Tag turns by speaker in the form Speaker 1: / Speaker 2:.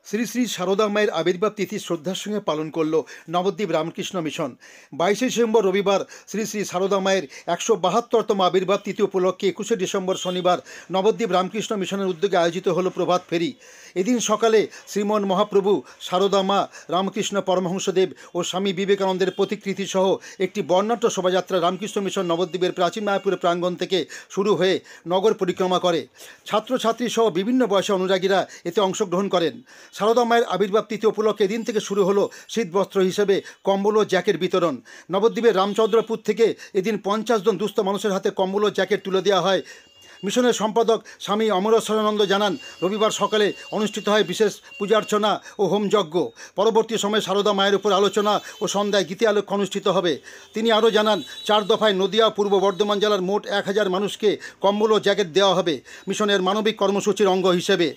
Speaker 1: শ্রী শ্রী সারদা মায়ের আবির্ভাব তিথি শ্রদ্ধার সঙ্গে পালন করল নবদ্বীপ রামকৃষ্ণ মিশন। 22শে ডিসেম্বর রবিবার শ্রী শ্রী সারদা মায়ের 172তম আবির্ভাব তিথি উপলক্ষে 21শে ডিসেম্বর শনিবার নবদ্বীপ রামকৃষ্ণ মিশনের উদ্যোগে আয়োজিত হল প্রভাত ফেরি। এদিন সকালে শ্রীমন মহাপ্রভু, সারদা মা, রামকৃষ্ণ পরমহংসদেব ও স্বামী বিবেকানন্দের প্রতিকৃতি সহ একটি বর্ণাঢ্য শোভাযাত্রা রামকৃষ্ণ মিশন নবদ্বীপের প্রাচীন মায়াপুরের প্রাঙ্গণ থেকে শুরু হয়ে নগর পরিক্রমা করে। ছাত্রছাত্রী সহ বিভিন্ন বয়সী অনুরাগীরা এতে অংশগ্রহণ করেন। সারদা মায়ের আবির্ভাব তিথি উপলক্ষে এদিন থেকে শুরু হলো শীতবস্ত্র হিসেবে কম্বল ও জ্যাকেট বিতরণ। নবদ্বীপের রামচন্দ্রপুর থেকে এদিন 50 জন দুস্থ মানুষের হাতে কম্বল ও জ্যাকেট তুলে দেওয়া হয়। মিশনের সম্পাদক স্বামী অমরেশ্বরানন্দ জানান, রবিবার সকালে অনুষ্ঠিত হয় বিশেষ পূজার্চনা ও হোমযজ্ঞ। পরবর্তী সময়ে সারদা মায়ের উপর আলোচনা ও সন্ধ্যায় গীতি আলোক অনুষ্ঠিত হবে। তিনি আরও জানান, 4 দফায় নদিয়া পূর্ব বর্ধমান জেলার মোট 1000 মানুষকে কম্বল ও জ্যাকেট দেওয়া হবে মিশনের মানবিক কর্মসূচির অঙ্গ হিসেবে।